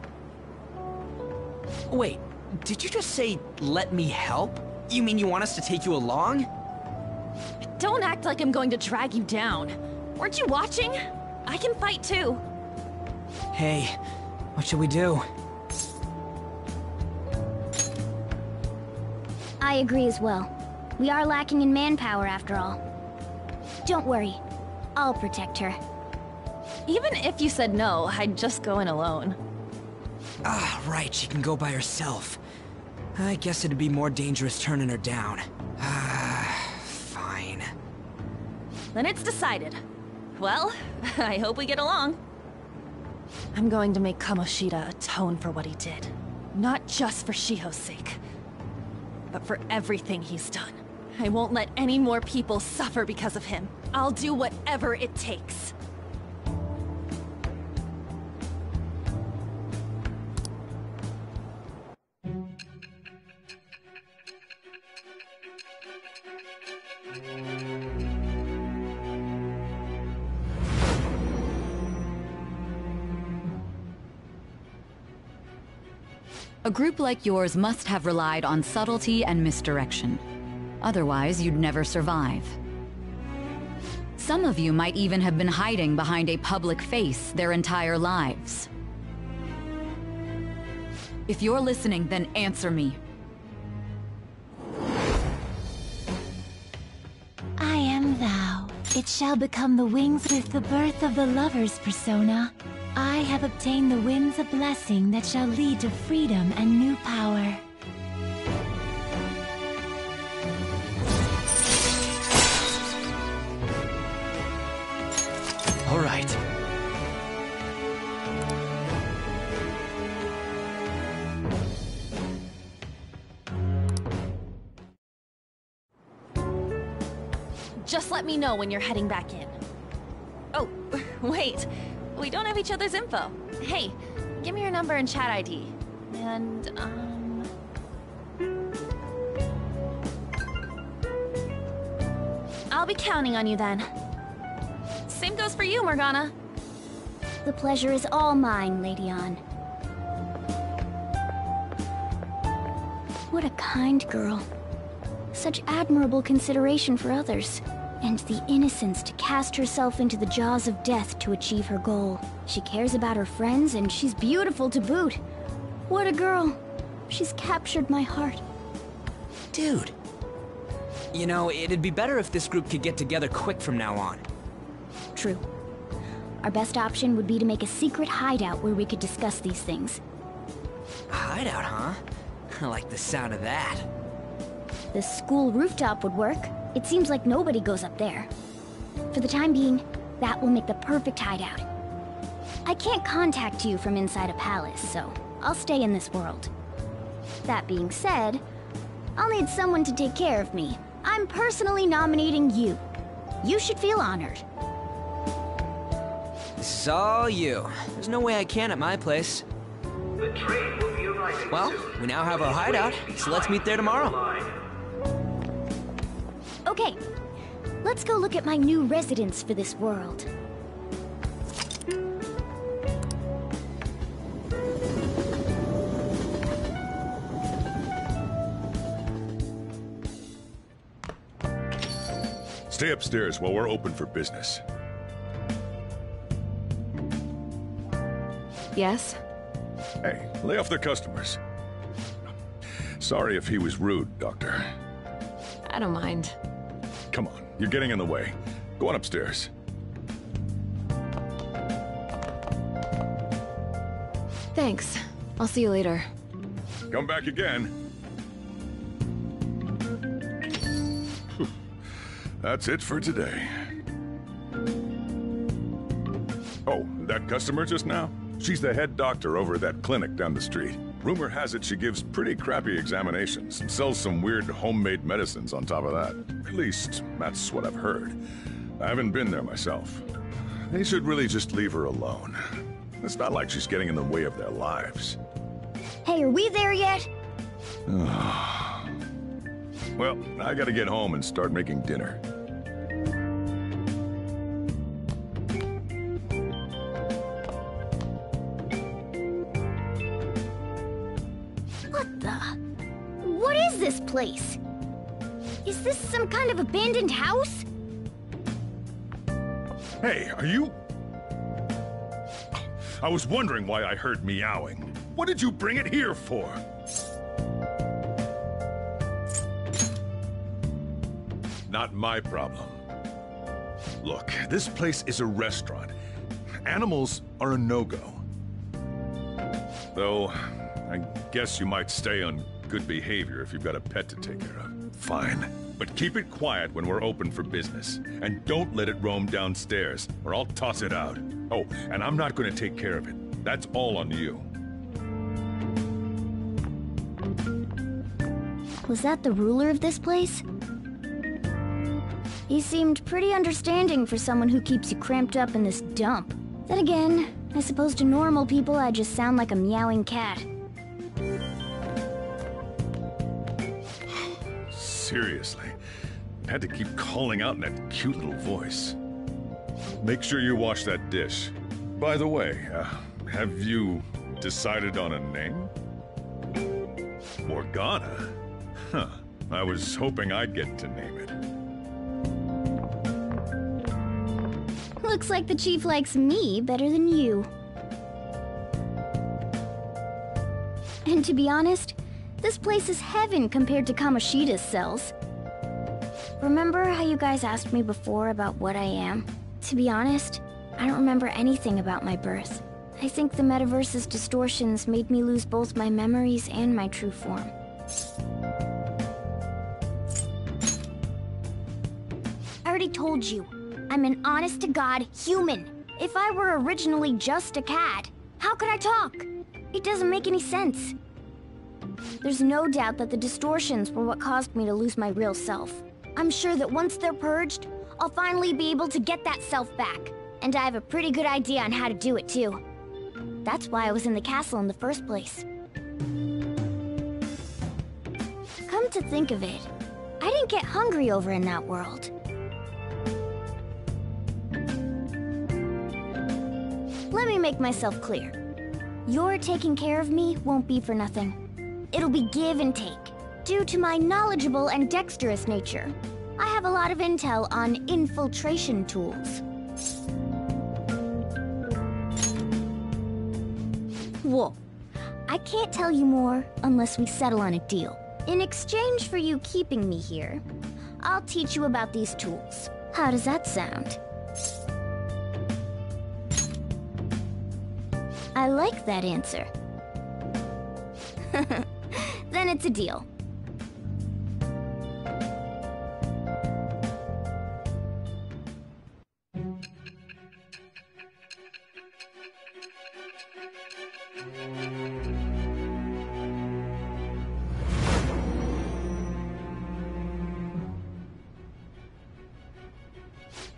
Wait, did you just say, let me help? You mean you want us to take you along? Don't act like I'm going to drag you down. Weren't you watching? I can fight too. Hey, what should we do? I agree as well. We are lacking in manpower after all. Don't worry. I'll protect her. Even if you said no, I'd just go in alone. Ah, right, she can go by herself. I guess it'd be more dangerous turning her down. Fine. Then it's decided. Well, I hope we get along. I'm going to make Kamoshida atone for what he did. Not just for Shiho's sake, but for everything he's done. I won't let any more people suffer because of him. I'll do whatever it takes. A group like yours must have relied on subtlety and misdirection. Otherwise, you'd never survive. Some of you might even have been hiding behind a public face their entire lives. If you're listening, then answer me. I am thou. It shall become the wings with the birth of the lover's persona. I have obtained the winds of blessing that shall lead to freedom and new power. All right. Just let me know when you're heading back in. Oh, Wait, we don't have each other's info. Hey, give me your number and chat ID. And, I'll be counting on you then. Same goes for you, Morgana. The pleasure is all mine, Lady Ann. What a kind girl. Such admirable consideration for others. And the innocence to cast herself into the jaws of death to achieve her goal. She cares about her friends, and she's beautiful to boot. What a girl. She's captured my heart. Dude. You know, it'd be better if this group could get together quick from now on. True. Our best option would be to make a secret hideout where we could discuss these things. A hideout, huh? I like the sound of that. The school rooftop would work. It seems like nobody goes up there. For the time being, that will make the perfect hideout. I can't contact you from inside a palace, so I'll stay in this world. That being said, I'll need someone to take care of me. I'm personally nominating you. You should feel honored. This is all you. There's no way I can at my place. The train will be arriving Well, soon. we now have our hideout, so let's meet there tomorrow. Okay, let's go look at my new residence for this world. Stay upstairs while we're open for business. Yes? Hey, lay off the customers. Sorry if he was rude, Doctor. I don't mind. Come on, you're getting in the way. Go on upstairs. Thanks. I'll see you later. Come back again. That's it for today. Oh, that customer just now? She's the head doctor over at that clinic down the street. Rumor has it she gives pretty crappy examinations and sells some weird homemade medicines on top of that. At least, that's what I've heard. I haven't been there myself. They should really just leave her alone. It's not like she's getting in the way of their lives. Hey, are we there yet? Well, I gotta get home and start making dinner. What the? What is this place? Is this some kind of abandoned house? Hey, are you... I was wondering why I heard meowing. What did you bring it here for? Not my problem. Look, this place is a restaurant. Animals are a no-go. Though, I guess you might stay on good behavior if you've got a pet to take care of. Fine. But keep it quiet when we're open for business. And don't let it roam downstairs, or I'll toss it out. Oh, and I'm not going to take care of it. That's all on you. Was that the ruler of this place? He seemed pretty understanding for someone who keeps you cramped up in this dump. Then again, I suppose to normal people I just sound like a meowing cat. Seriously, had to keep calling out in that cute little voice. Make sure you wash that dish. By the way, have you decided on a name? Morgana? Huh. I was hoping I'd get to name it. Looks like the chief likes me better than you. And to be honest, this place is heaven compared to Kamoshida's cells. Remember how you guys asked me before about what I am? To be honest, I don't remember anything about my birth. I think the metaverse's distortions made me lose both my memories and my true form. I already told you, I'm an honest-to-God human. If I were originally just a cat, how could I talk? It doesn't make any sense. There's no doubt that the distortions were what caused me to lose my real self. I'm sure that once they're purged, I'll finally be able to get that self back. And I have a pretty good idea on how to do it, too. That's why I was in the castle in the first place. Come to think of it, I didn't get hungry over in that world. Let me make myself clear. Your taking care of me won't be for nothing. It'll be give and take. Due to my knowledgeable and dexterous nature, I have a lot of intel on infiltration tools. Whoa. I can't tell you more unless we settle on a deal. In exchange for you keeping me here, I'll teach you about these tools. How does that sound? I like that answer. Then it's a deal.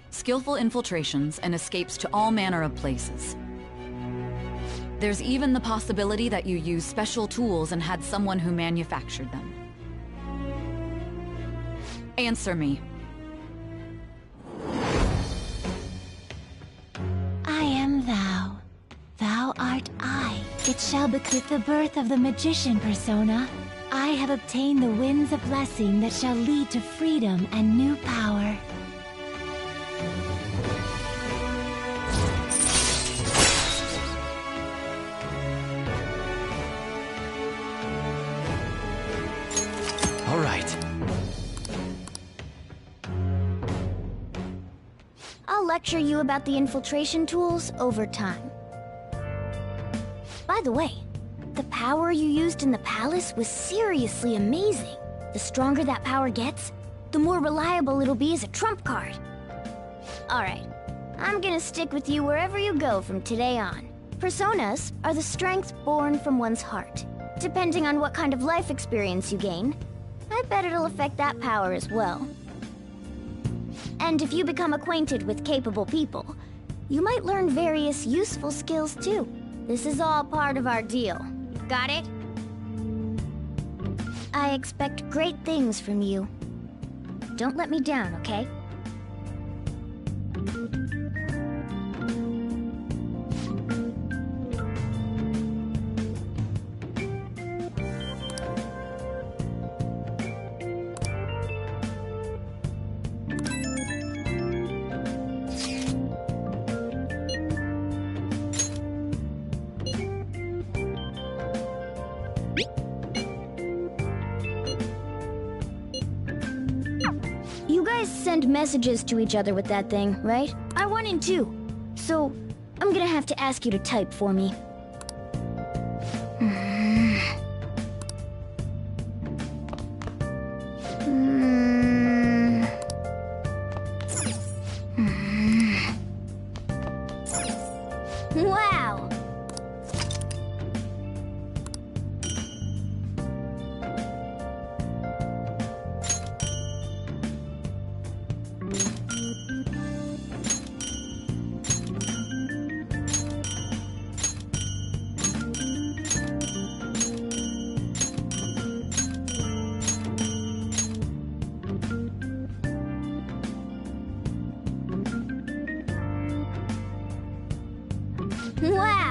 Skillful infiltrations and escapes to all manner of places. There's even the possibility that you used special tools and had someone who manufactured them. Answer me. I am thou. Thou art I. It shall be with the birth of the magician persona. I have obtained the winds of blessing that shall lead to freedom and new power. All right. I'll lecture you about the infiltration tools over time. By the way, the power you used in the palace was seriously amazing. The stronger that power gets, the more reliable it'll be as a trump card. Alright, I'm gonna stick with you wherever you go from today on. Personas are the strength born from one's heart. Depending on what kind of life experience you gain, I bet it'll affect that power as well. And if you become acquainted with capable people, you might learn various useful skills too. This is all part of our deal. Got it? I expect great things from you. Don't let me down, okay? You guys send messages to each other with that thing, right? I want in too. So, I'm gonna have to ask you to type for me. Wow! Wow!